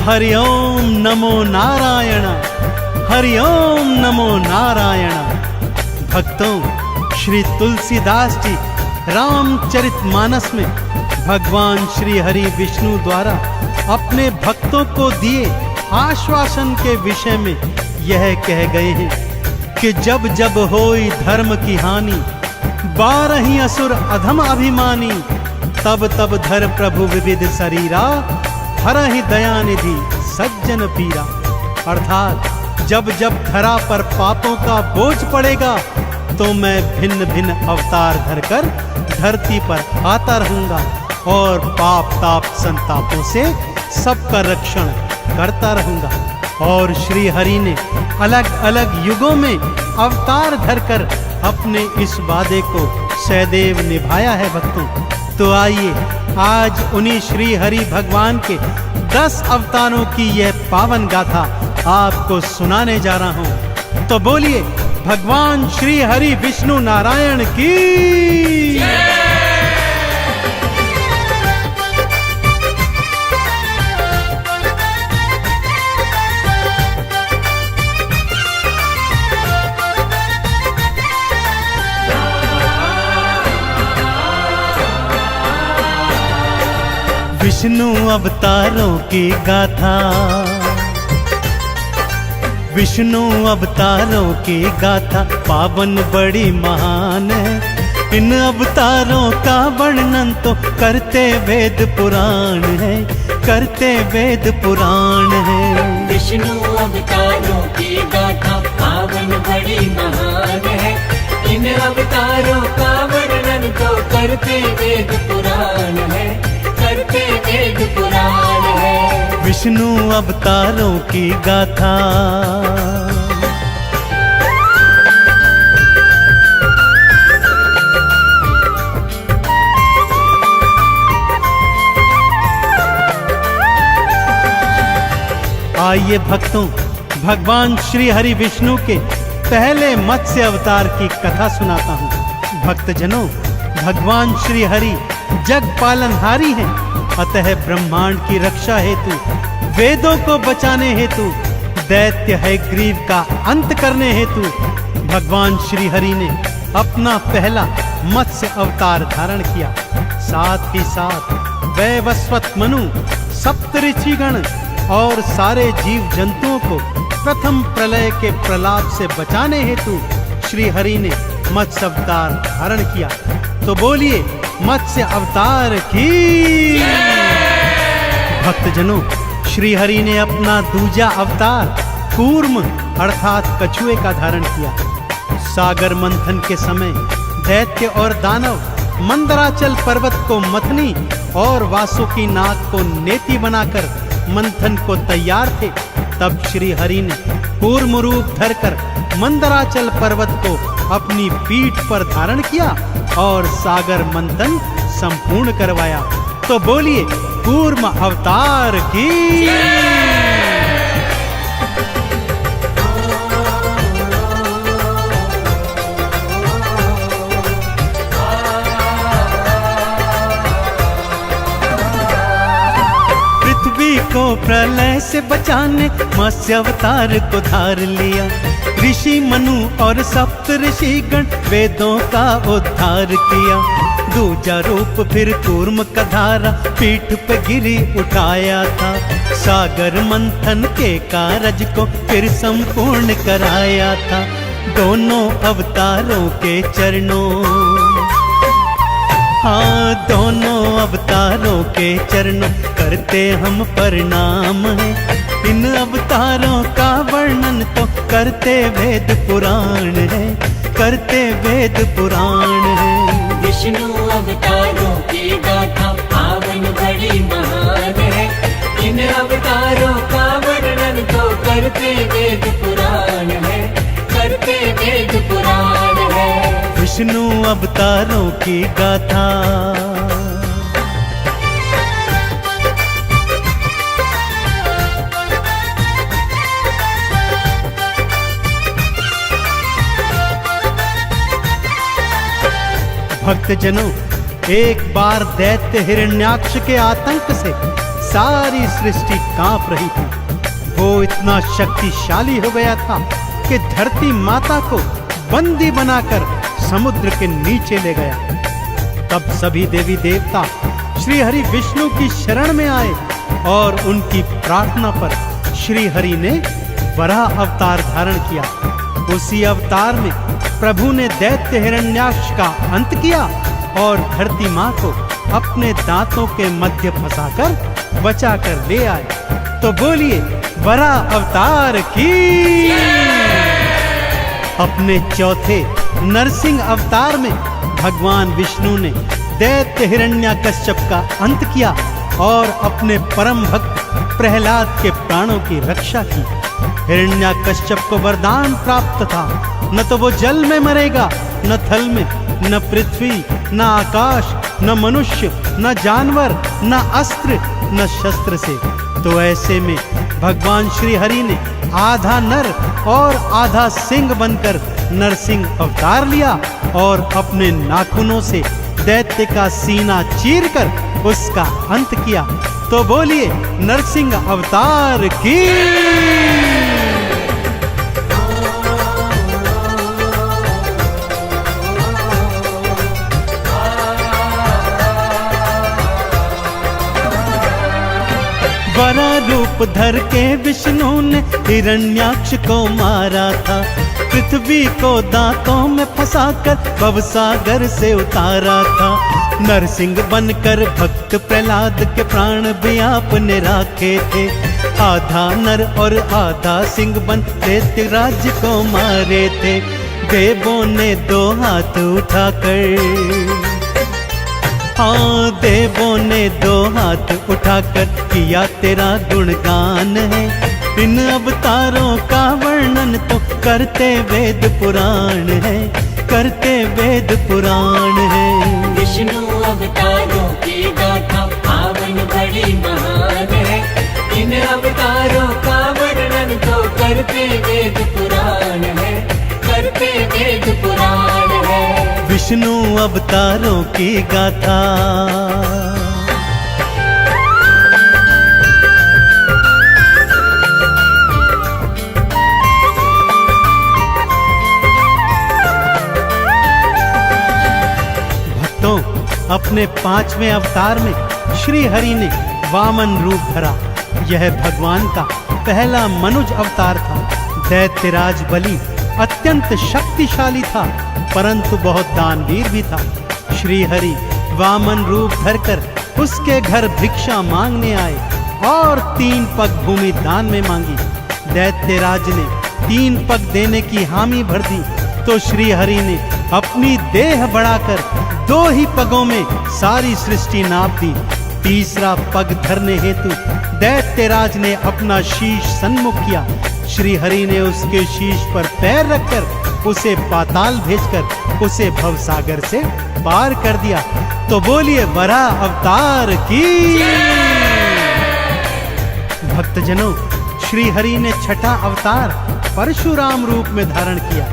हरि ओम नमो नारायण, हरि ओम नमो नारायण। भक्तों, श्री तुलसीदास जी रामचरितमानस में भगवान श्री हरि विष्णु द्वारा अपने भक्तों को दिए आश्वासन के विषय में यह कह गए हैं कि जब जब होई धर्म की हानि, 12 असुर अधम अभिमानी, तब तब धर प्रभु विविध शरीरा, हरहि दयानिधि सज्जन पीरा। अर्थात जब जब धरा पर पापों का बोझ पड़ेगा तो मैं भिन्न भिन्न अवतार धरकर धरती पर आता रहूंगा और पाप ताप संतापों से सबका रक्षण करता रहूंगा। और श्री हरि ने अलग अलग युगों में अवतार धरकर अपने इस वादे को सदैव निभाया है। भक्तों, तो आइए आज उन्हीं श्री हरि भगवान के 10 अवतारों की यह पावन गाथा आपको सुनाने जा रहा हूं। तो बोलिए भगवान श्री हरि विष्णु नारायण की। विष्णु अवतारों की गाथा, विष्णु अवतारों की गाथा पावन बड़ी महान है। इन अवतारों का वर्णन तो करते वेद पुराण है, करते वेद पुराण है। विष्णु अवतारों की गाथा पावन बड़ी महान है। इन अवतारों का वर्णन तो करते वेद पुराण है, करते वेद पुराण है। विष्णु अवतारों की गाथा। आइए भक्तों, भगवान श्री हरि विष्णु के पहले मत्स्य अवतार की कथा सुनाता हूँ। भक्तजनों, भगवान श्री हरि जग पालनहारी हैं, अतः ब्रह्मांड की रक्षा हेतु, वेदों को बचाने हेतु, दैत्य है ग्रीव का अंत करने हेतु भगवान श्री हरि ने अपना पहला मत्स्य अवतार धारण किया। साथ ही साथ वैवस्वत मनु, सप्त ऋषिगण और सारे जीव जंतुओं को प्रथम प्रलय के प्रलाप से बचाने हेतु श्री हरि ने मत्स्य अवतार धारण किया। तो बोलिए मत्स्य अवतार की। भक्तजनों, श्री हरि ने अपना दूजा अवतार कूर्म अर्थात कछुए का धारण किया। सागर मंथन के समय दैत्य और दानव मंदराचल पर्वत को मथनी और वासुकी नाग को नेति बनाकर मंथन को तैयार थे। तब श्री हरि ने कूर्म रूप धरकर मंदराचल पर्वत को अपनी पीठ पर धारण किया और सागर मंथन संपूर्ण करवाया। तो बोलिए कूर्म अवतार की। पृथ्वी को प्रलय से बचाने मत्स्य अवतार को धार लिया। ऋषि मनु और सप्त ऋषिगण वेदों का उद्धार किया। दूजा रूप फिर कूर्म का धारा पीठ पे गिरी उठाया था। सागर मंथन के कारज को फिर संपूर्ण कराया था। दोनों अवतारों के चरणों, हाँ दोनों अवतारों के चरणों करते हम प्रणाम है। इन अवतारों का वर्णन तो करते वेद पुराण है, करते वेद पुराण है। विष्णु अवतारों की गाथा पावन बड़ी महान है। इन अवतारों का वर्णन तो करते वेद पुराण है, करते वेद पुराण है। विष्णु अवतारों की गाथा। भक्तजनों, एक बार दैत्य हिरण्याक्ष के आतंक से सारी सृष्टि कांप रही थी। वो इतना शक्तिशाली हो गया था कि धरती माता को बंदी बनाकर समुद्र के नीचे ले गया। तब सभी देवी देवता श्री हरि विष्णु की शरण में आए और उनकी प्रार्थना पर श्री हरि ने वराह अवतार धारण किया। उसी अवतार में प्रभु ने दैत्य हिरण्याक्ष का अंत किया और धरती माँ को अपने दांतों के मध्य फंसाकर बचाकर ले आए। तो बोलिए वराह अवतार की। अपने चौथे नरसिंह अवतार में भगवान विष्णु ने दैत्य हिरण्याकश्यप का अंत किया और अपने परम भक्त प्रहलाद के प्राणों की रक्षा की। हिरण्याकश्यप को वरदान प्राप्त था, न तो वो जल में मरेगा, न थल में, न पृथ्वी, न आकाश, न मनुष्य, न जानवर, न अस्त्र, न शस्त्र से। तो ऐसे में भगवान श्री हरि ने आधा नर और आधा सिंह बनकर नरसिंह अवतार लिया और अपने नाखूनों से दैत्य का सीना चीरकर उसका अंत किया। तो बोलिए नरसिंह अवतार की। वरा रूप धर के विष्णु ने हिरण्याक्ष को मारा था। पृथ्वी को दांतों में फंसाकर भवसागर से उतारा था। नरसिंह बनकर भक्त प्रहलाद के प्राण भी आपने राखे थे। आधा नर और आधा सिंह बन दैत्य राज्य को मारे थे। देवों ने दो हाथ उठाकर, हाँ देवों ने दो हाथ उठाकर किया तेरा गुणगान है। इन अवतारों का वर्णन तो करते वेद पुराण है, करते वेद पुराण है। विष्णु अवतारों की गाथा पावन बड़ी महान है। इन अवतारों का वर्णन तो करते वेद पुराण है, करते वेद पुराण है। विष्णु अवतारों की गाथा। भक्तों, अपने 5वें अवतार में श्री हरि ने वामन रूप धरा। यह भगवान का पहला मनुज अवतार था। दैत्यराज बलि अत्यंत शक्तिशाली था, परंतु बहुत दानवीर भी था। श्री हरि वामन रूप धरकर उसके घर भिक्षा मांगने आए और 3 पग भूमि दान में मांगी। दैत्यराज ने 3 पग देने की हामी भर दी तो श्री हरि ने अपनी देह बढ़ाकर 2 ही पगों में सारी सृष्टि नाप दी। तीसरा पग धरने हेतु दैत्यराज ने अपना शीश सन्मुख किया। श्री हरि ने उसके शीश पर पैर रखकर उसे पाताल भेजकर उसे भवसागर से पार कर दिया। तो बोलिए वराह अवतार की। भक्तजनों, श्री हरि ने छठा अवतार परशुराम रूप में धारण किया।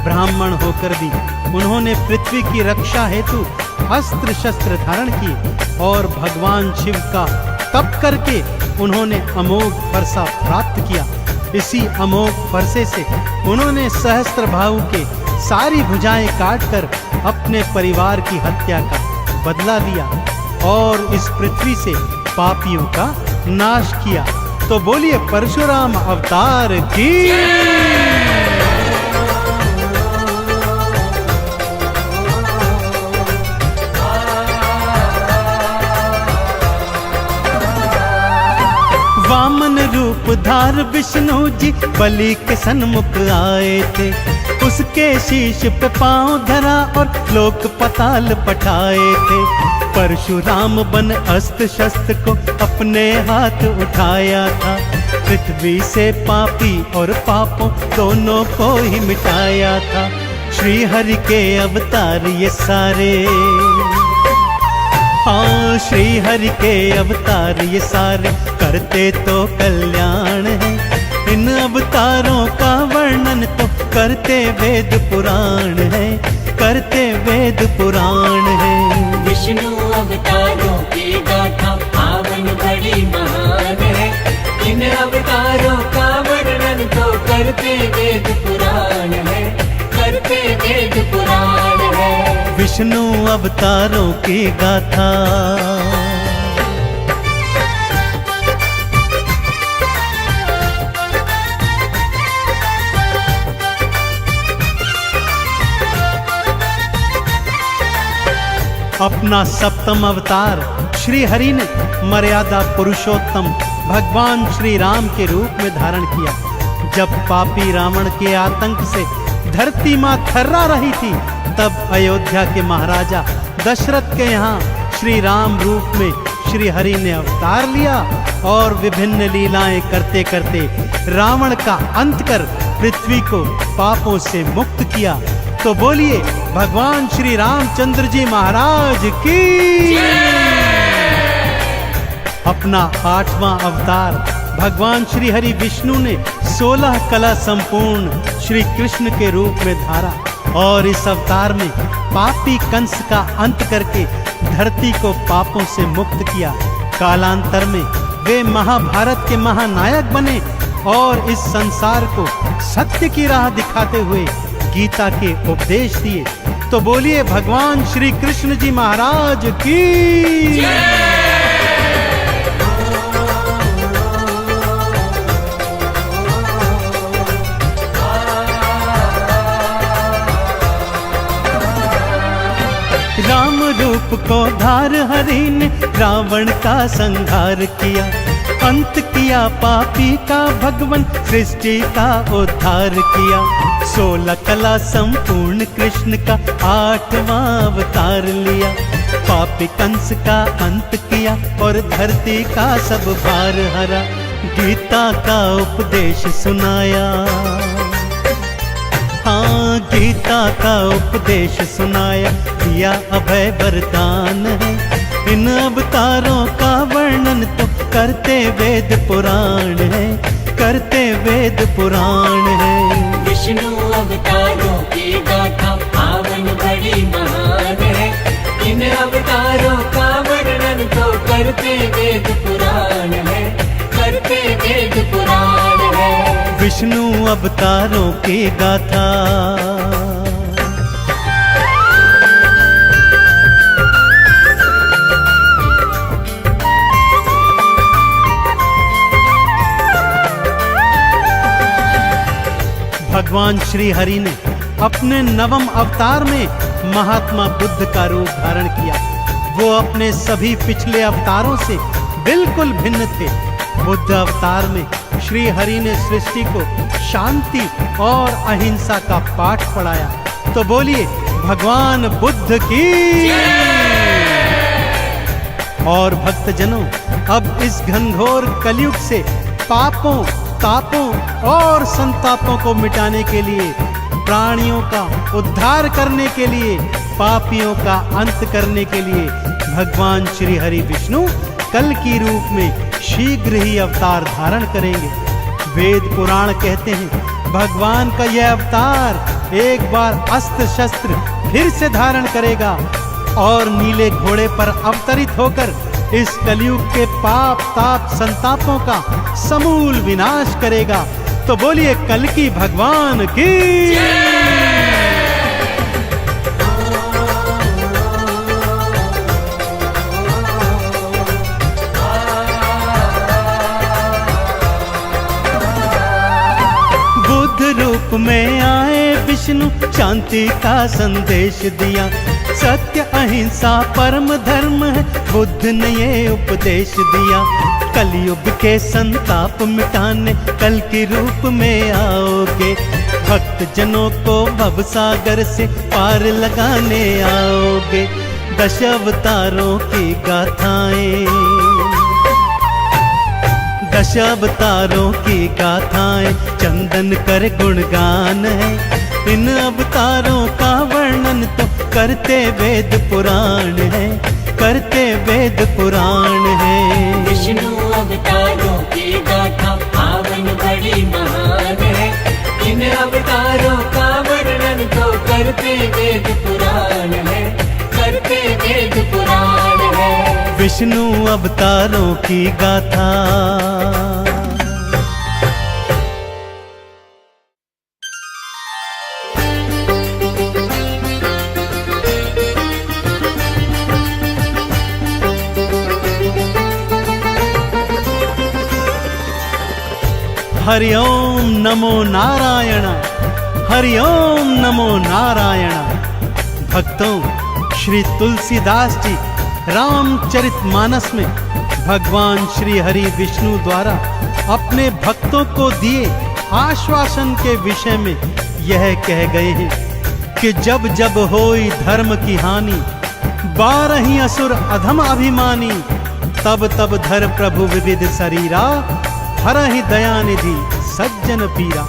ब्राह्मण होकर भी उन्होंने पृथ्वी की रक्षा हेतु अस्त्र शस्त्र धारण किए और भगवान शिव का तप करके उन्होंने अमोघ फरसा प्राप्त किया। इसी अमोघ फरसे से उन्होंने सहस्त्रबाहु के सारी भुजाएं काटकर अपने परिवार की हत्या का बदला लिया और इस पृथ्वी से पापियों का नाश किया। तो बोलिए परशुराम अवतार की। वामन रूप धार विष्णु जी बलि के सन्मुख आए थे। उसके शीश पे पांव धरा और लोक पताल पठाए थे। परशुराम बन अस्त्र शस्त्र को अपने हाथ उठाया था। पृथ्वी से पापी और पापों दोनों को ही मिटाया था। श्री हरि के अवतार ये सारे, हाँ श्री हरि के अवतार ये सारे करते तो कल्याण है। इन अवतारों का वर्णन तो करते वेद पुराण है, करते वेद पुराण है। विष्णु अवतारों की गाथा पावन बड़ी बड़ी महान है। इन अवतारों का वर्णन तो करते वेद पुराण है, करते वेद पुराण है। विष्णु अवतारों की गाथा, अपना सप्तम अवतार श्री हरि ने मर्यादा पुरुषोत्तम भगवान श्री राम के रूप में धारण किया। जब पापी रावण के आतंक से धरती मां थर्रा रही थी, तब अयोध्या के महाराजा दशरथ के यहाँ श्री राम रूप में श्री हरि ने अवतार लिया और विभिन्न लीलाएं करते करते रावण का अंत कर पृथ्वी को पापों से मुक्त किया। तो बोलिए भगवान श्री रामचंद्र जी महाराज की। अपना 8वां अवतार भगवान श्री हरि विष्णु ने 16 कला संपूर्ण श्री कृष्ण के रूप में धारा और इस अवतार में पापी कंस का अंत करके धरती को पापों से मुक्त किया। कालांतर में वे महाभारत के महानायक बने और इस संसार को सत्य की राह दिखाते हुए गीता के उपदेश दिए। तो बोलिए भगवान श्री कृष्ण जी महाराज की। राम रूप को धार हरि ने रावण का संहार किया, अंत किया पापी का भगवन सृष्टि का उद्धार किया। 16 कला संपूर्ण कृष्ण का 8वां अवतार लिया, पापी कंस का अंत किया और धरती का सब भार हरा। गीता का उपदेश सुनाया, हाँ गीता का उपदेश सुनाया, दिया अभय वरदान है। इन अवतारों का वर्णन तो करते वेद पुराण है, करते वेद पुराण है। विष्णु अवतारों की गाथा पावन बड़ी महान है। इन अवतारों का वर्णन तो करते वेद पुराण है, करते वेद पुराण है। विष्णु अवतारों की गाथा, भगवान श्री हरि ने अपने 9वें अवतार में महात्मा बुद्ध का रूप धारण किया। वो अपने सभी पिछले अवतारों से बिल्कुल भिन्न थे। बुद्ध अवतार में श्री हरि ने सृष्टि को शांति और अहिंसा का पाठ पढ़ाया। तो बोलिए भगवान बुद्ध की। और भक्तजनों, अब इस घनघोर कलयुग से पापों, तापों और संतापों को मिटाने के लिए, प्राणियों का उद्धार करने के लिए, पापियों का अंत करने के लिए भगवान श्री हरि विष्णु कल की रूप में शीघ्र ही अवतार धारण करेंगे। वेद पुराण कहते हैं भगवान का यह अवतार एक बार अस्त्र शस्त्र फिर से धारण करेगा और नीले घोड़े पर अवतरित होकर इस कलयुग के पाप ताप संतापों का समूल विनाश करेगा। तो बोलिए कल की भगवान की। बुद्ध रूप में आए विष्णु शांति का संदेश दिया। सत्य अहिंसा परम धर्म है, बुद्ध ने ये उपदेश दिया। कलयुग के संताप मिटाने कल के रूप में आओगे, भक्त जनों को भव सागर से पार लगाने आओगे। 10 अवतारों की गाथाएं, 10 अवतारों की गाथाएं चंदन कर गुणगान है। इन अवतारों का वर्णन तो करते वेद पुराण है, करते वेद पुराण है। विष्णु अवतारों की गाथा पावन बड़ी महान है। इन अवतारों का वर्णन तो करते वेद पुराण है, करते वेद पुराण है। विष्णु अवतारों की गाथा। हरि ओम नमो नारायण, हरि ओम नमो नारायण। भक्तों, श्री तुलसीदास जी रामचरितमानस में भगवान श्री हरि विष्णु द्वारा अपने भक्तों को दिए आश्वासन के विषय में यह कह गए हैं कि जब जब होई धर्म की हानि, 12 असुर अधम अभिमानी, तब तब धर प्रभु विविध शरीरा, हरहि दयानिधि सज्जन पीरा।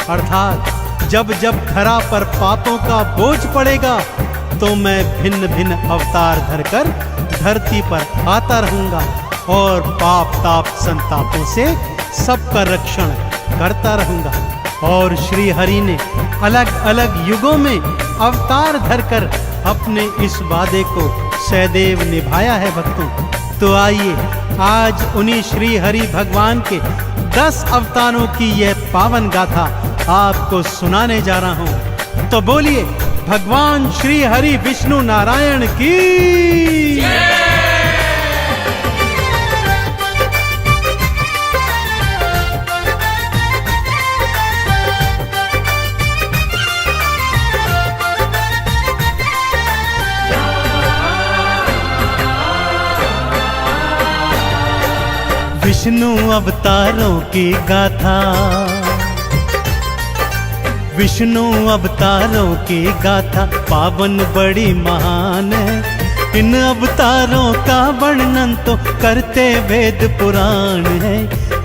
अर्थात जब जब धरा पर पापों का बोझ पड़ेगा तो मैं भिन्न भिन्न अवतार धरकर धरती पर आता रहूंगा और पाप ताप संतापों से सबका रक्षण करता रहूंगा। और श्री हरि ने अलग अलग युगों में अवतार धरकर अपने इस वादे को सदैव निभाया है। भक्तों, तो आइए आज उन्हीं श्री हरि भगवान के 10 अवतारों की यह पावन गाथा आपको सुनाने जा रहा हूं। तो बोलिए भगवान श्री हरि विष्णु नारायण की। विष्णु अवतारों की गाथा, विष्णु अवतारों की गाथा पावन बड़ी महान है। इन अवतारों का वर्णन तो करते वेद पुराण है,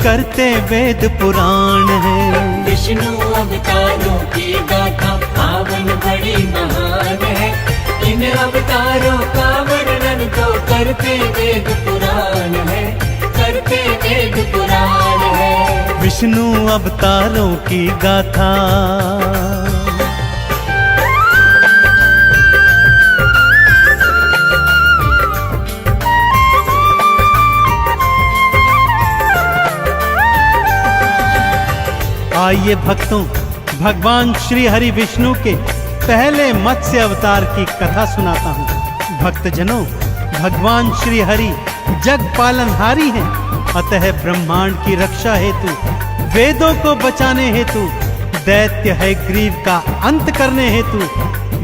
करते वेद पुराण है। विष्णु अवतारों की गाथा पावन बड़ी महान है। इन अवतारों का वर्णन तो करते वेद पुराण है, करते वेद पुराण है। विष्णु अवतारों की गाथा। आइए भक्तों, भगवान श्री हरि विष्णु के पहले मत्स्य अवतार की कथा सुनाता हूँ। भक्तजनों, भगवान श्री हरि जग पालनहारी हैं, अतः ब्रह्मांड की रक्षा हेतु, वेदों को बचाने हेतु, दैत्य है ग्रीव का अंत करने हेतु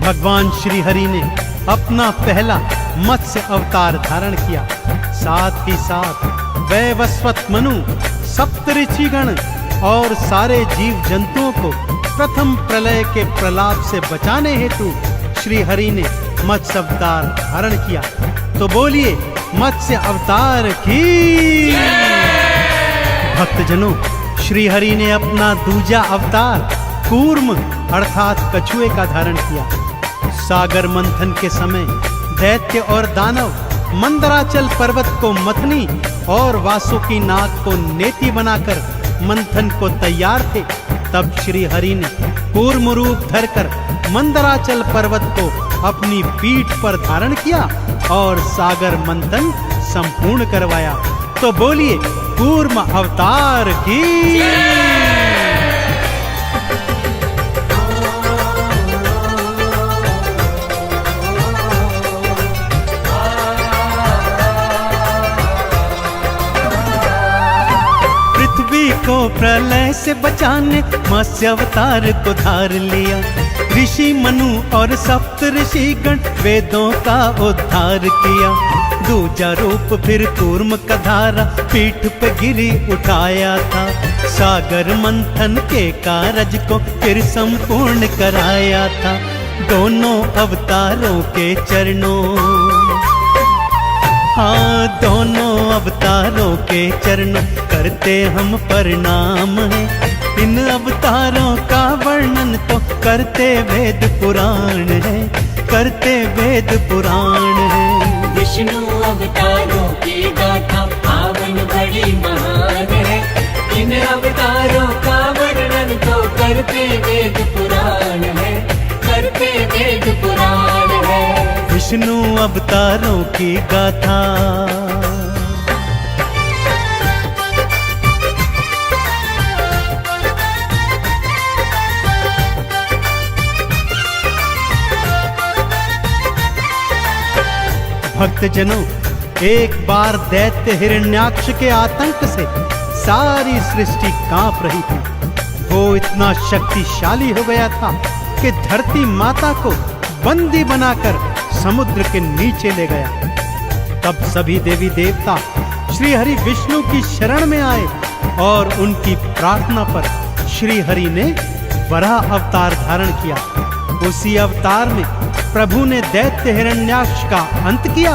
भगवान श्री हरि ने अपना पहला मत्स्य अवतार धारण किया। साथ ही साथ वैवस्वत मनु, सप्तऋषिगण और सारे जीव जंतुओं को प्रथम प्रलय के प्रलाप से बचाने हेतु श्री हरि ने मत्स्य अवतार धारण किया। तो बोलिए मत्स्य अवतार की। भक्तजनों, श्री हरि ने अपना दूजा अवतार कूर्म अर्थात कछुए का धारण किया। सागर मंथन के समय दैत्य और दानव मंदराचल पर्वत को मथनी और वासुकी नाग को नेति बनाकर मंथन को तैयार थे। तब श्री हरि ने कूर्म रूप धरकर मंदराचल पर्वत को अपनी पीठ पर धारण किया और सागर मंथन संपूर्ण करवाया। तो बोलिए कूर्म अवतार की। पृथ्वी को प्रलय से बचाने मत्स्य अवतार को धार लिया। ऋषि मनु और सप्त ऋषिगण वेदों का उद्धार किया। दूजा रूप फिर कूर्म का धारा पीठ पे गिरी उठाया था। सागर मंथन के कारज को फिर संपूर्ण कराया था। दोनों अवतारों के चरणों, हाँ दोनों अवतारों के चरणों करते हम प्रणाम हैं। इन अवतारों का वर्णन तो करते वेद पुराण है, करते वेद पुराण है। विष्णु अवतारों की गाथा पावन बड़ी महान है। इन अवतारों का वर्णन तो करते वेद पुराण है, करते वेद पुराण है। विष्णु अवतारों की गाथा। भक्तजनों, एक बार दैत्य हिरण्याक्ष के आतंक से सारी सृष्टि कांप रही थी। वो इतना शक्तिशाली हो गया था कि धरती माता को बंदी बनाकर समुद्र के नीचे ले गया। तब सभी देवी देवता श्री हरि विष्णु की शरण में आए और उनकी प्रार्थना पर श्री हरि ने वराह अवतार धारण किया। उसी अवतार में प्रभु ने दैत्य हिरण्याक्ष का अंत किया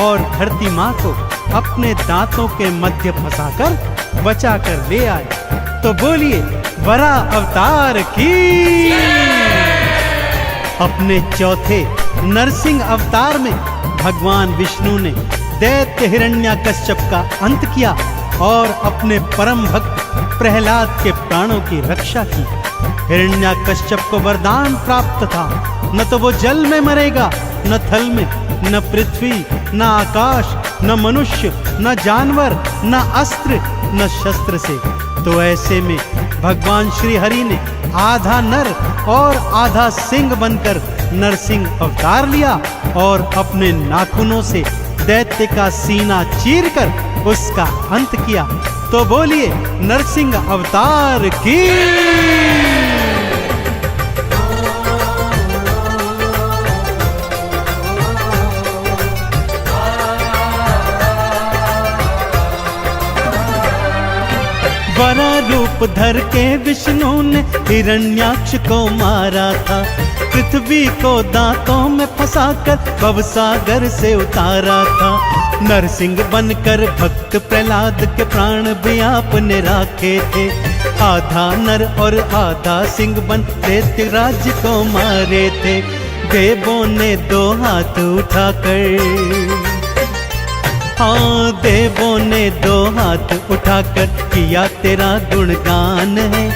और धरती माँ को अपने दांतों के मध्य फंसाकर बचाकर ले आए। तो बोलिए वराह अवतार की। अपने चौथे नरसिंह अवतार में भगवान विष्णु ने दैत्य हिरण्याकश्यप का अंत किया और अपने परम भक्त प्रहलाद के प्राणों की रक्षा की। हिरण्याकश्यप को वरदान प्राप्त था, न तो वो जल में मरेगा, न थल में, न पृथ्वी, न आकाश, न मनुष्य, न जानवर, न अस्त्र, न शस्त्र से। तो ऐसे में भगवान श्री हरि ने आधा नर और आधा सिंह बनकर नरसिंह अवतार लिया और अपने नाखूनों से दैत्य का सीना चीरकर उसका अंत किया। तो बोलिए नरसिंह अवतार की। वरा रूप धर के विष्णु ने हिरण्याक्ष को मारा था। पृथ्वी को दांतों में फंसाकर भवसागर से उतारा था। नरसिंह बनकर भक्त प्रहलाद के प्राण भी आपने राखे थे। आधा नर और आधा सिंह बन दैत्य राज्य को मारे थे। देवों ने दो हाथ उठाकर, हाँ देवों ने दो हाथ उठाकर किया तेरा गुणगान है।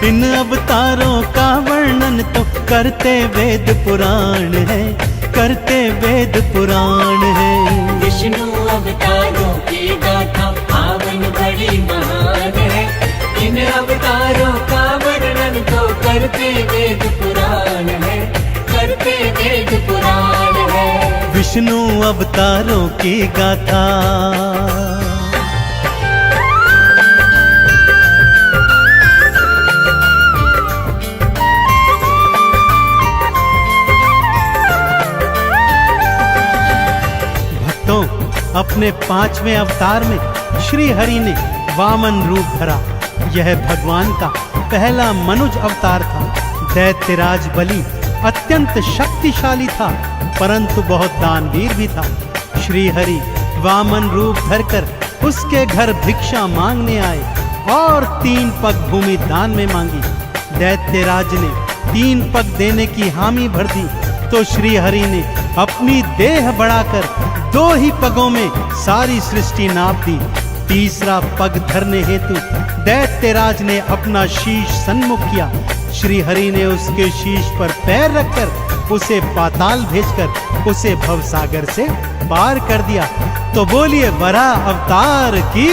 इन अवतारों का वर्णन तो करते वेद पुराण है, करते वेद पुराण है। विष्णु अवतारों की गाथा पावन बड़ी महान है। इन अवतारों का वर्णन तो करते वेद पुराण है, करते वेद पुराण है। विष्णु अवतारों की गाथा। भक्तों, अपने पांचवें अवतार में श्री हरि ने वामन रूप धरा। यह भगवान का पहला मनुज अवतार था। दैत्यराज बलि अत्यंत शक्तिशाली था, परंतु बहुत दानवीर भी था। श्री हरि वामन रूप धरकर उसके घर भिक्षा मांगने आए और 3 पग भूमि दान में मांगी। दैत्यराज ने 3 पग देने की हामी भर दी, तो श्री हरि ने अपनी देह बढ़ाकर 2 ही पगों में सारी सृष्टि नाप दी। तीसरा पग धरने हेतु दैत्यराज ने अपना शीश सन्मुख किया। श्री हरि ने उसके शीश पर पैर रखकर उसे पाताल भेजकर उसे भवसागर से पार कर दिया। तो बोलिए वराह अवतार की।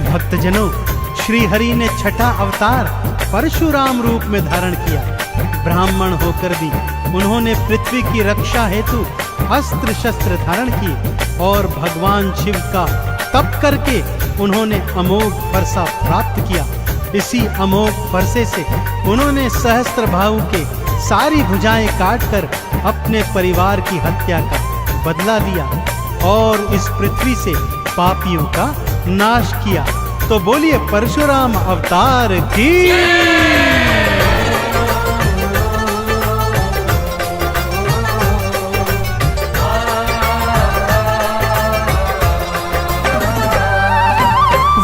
भक्तजनों, श्री हरि ने छठा अवतार परशुराम रूप में धारण किया। ब्राह्मण होकर भी उन्होंने पृथ्वी की रक्षा हेतु अस्त्र शस्त्र धारण किए और भगवान शिव का तप करके उन्होंने अमोघ फरसा प्राप्त किया। इसी अमोघ फरसे से उन्होंने सहस्त्रबाहु के सारी भुजाएं काटकर अपने परिवार की हत्या का बदला लिया और इस पृथ्वी से पापियों का नाश किया। तो बोलिए परशुराम अवतार की।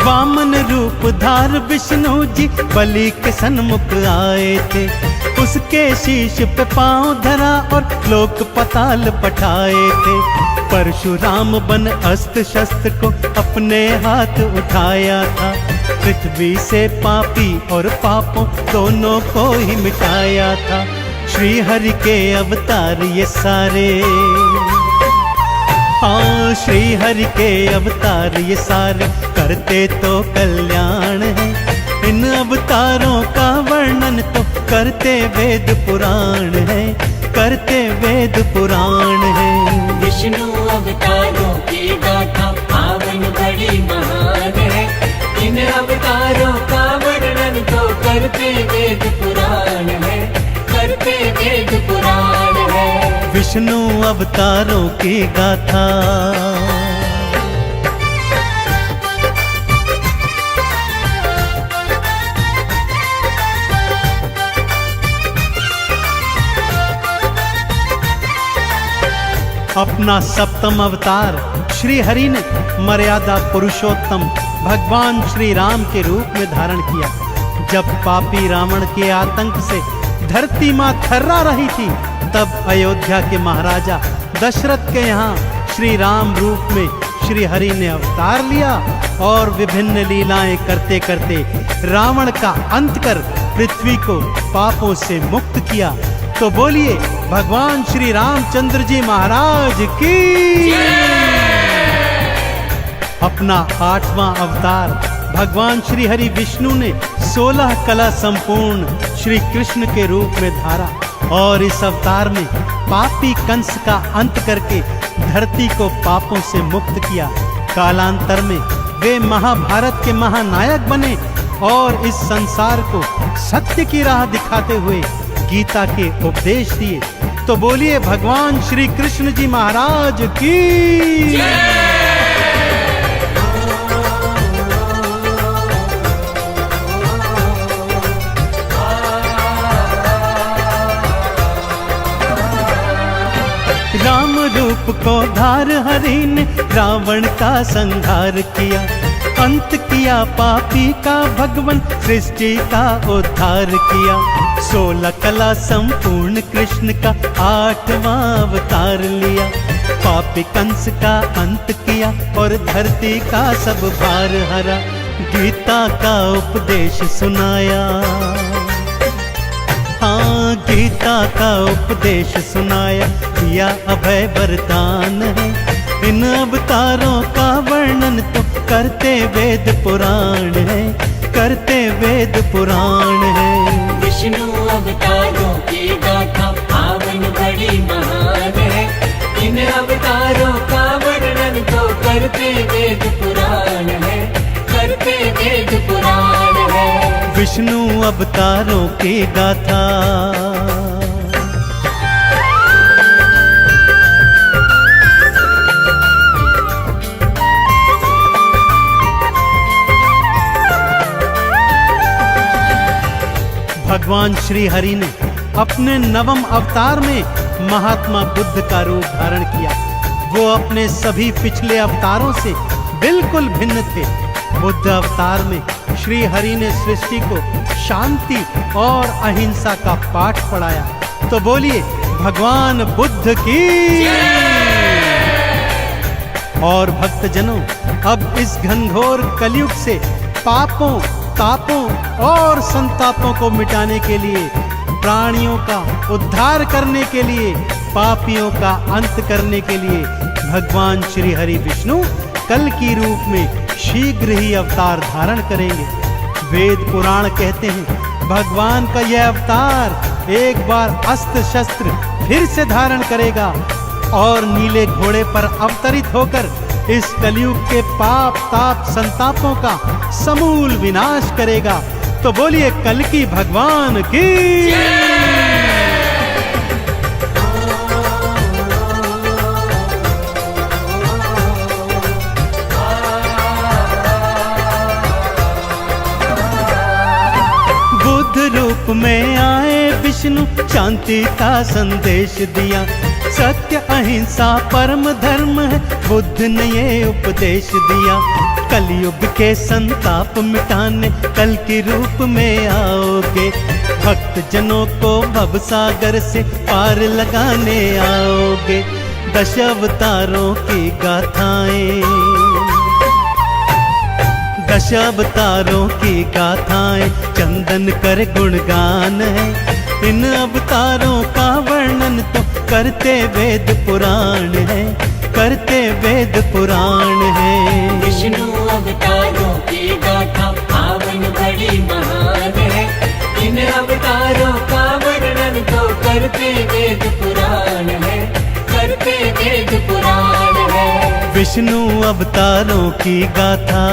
वामन रूप धार विष्णु जी बलि के सन्मुख आए थे। उसके शीश पे पांव धरा और लोक पताल पठाए थे। परशुराम बन अस्त्र शस्त्र को अपने हाथ उठाया था। पृथ्वी से पापी और पापों दोनों को ही मिटाया था। श्री हरि के अवतार ये सारे, हाँ श्री हरि के अवतार ये सारे करते तो कल्याण है। इन अवतारों का वर्णन तो करते वेद पुराण है, करते वेद पुराण है। विष्णु अवतारों की गाथा पावन बड़ी महान है। इन अवतारों का वर्णन तो करते वेद पुराण है, करते वेद पुराण है। विष्णु अवतारों की गाथा अपना सप्तम अवतार श्री हरि ने मर्यादा पुरुषोत्तम भगवान श्री राम के रूप में धारण किया। जब पापी रावण के आतंक से धरती मां थर्रा रही थी, तब अयोध्या के महाराजा दशरथ के यहाँ श्री राम रूप में श्री हरि ने अवतार लिया और विभिन्न लीलाएं करते करते रावण का अंत कर पृथ्वी को पापों से मुक्त किया। तो बोलिए भगवान श्री रामचंद्र जी महाराज की। अपना 8वां अवतार भगवान श्री हरि विष्णु ने 16 कला संपूर्ण श्री कृष्ण के रूप में धारा और इस अवतार में पापी कंस का अंत करके धरती को पापों से मुक्त किया। कालांतर में वे महाभारत के महानायक बने और इस संसार को सत्य की राह दिखाते हुए गीता के उपदेश दिए। तो बोलिए भगवान श्री कृष्ण जी महाराज की। राम रूप को धार हरि ने रावण का संहार किया, अंत किया पापी का भगवन सृष्टि का उद्धार किया। 16 कला संपूर्ण कृष्ण का 8वां अवतार लिया, पापी कंस का अंत किया और धरती का सब भार हरा। गीता का उपदेश सुनाया, हाँ गीता का उपदेश सुनाया, दिया अभय वरदान है। इन अवतारों का वर्णन तो करते वेद पुराण है, करते वेद पुराण है। विष्णु अवतारों की गाथा पावन बड़ी महान है। इन अवतारों का वर्णन तो करते वेद पुराण है, करते वेद पुराण है। विष्णु अवतारों की गाथा भगवान श्री हरि ने अपने 9वें अवतार में महात्मा बुद्ध का रूप धारण किया। वो अपने सभी पिछले अवतारों से बिल्कुल भिन्न थे। बुद्ध अवतार में श्री हरि ने सृष्टि को शांति और अहिंसा का पाठ पढ़ाया। तो बोलिए भगवान बुद्ध की। और भक्तजनों, अब इस घनघोर कलयुग से पापों तापों और संतापों को मिटाने के लिए, प्राणियों का उद्धार करने के लिए, पापियों का अंत करने के लिए भगवान श्री हरि विष्णु कल की रूप में शीघ्र ही अवतार धारण करेंगे। वेद पुराण कहते हैं भगवान का यह अवतार एक बार अस्त्र शस्त्र फिर से धारण करेगा और नीले घोड़े पर अवतरित होकर इस कलयुग के पाप ताप संतापों का समूल विनाश करेगा। तो बोलिए कल की भगवान की। बुद्ध रूप में आए विष्णु शांति का संदेश दिया। सत्य अहिंसा परम धर्म है, बुद्ध ने ये उपदेश दिया। कलयुग के संताप मिटाने कल के रूप में आओगे, भक्त जनों को भवसागर से पार लगाने आओगे। 10 अवतारों की गाथाएं, 10 अवतारों की गाथाएं चंदन कर गुणगान है। इन अवतारों का वर्णन तो करते वेद पुराण है, करते वेद पुराण है। विष्णु अवतारों की गाथा पावन बड़ी महान है। इन अवतारों का वर्णन तो करते वेद पुराण विष्णु अवतारों की गाथा।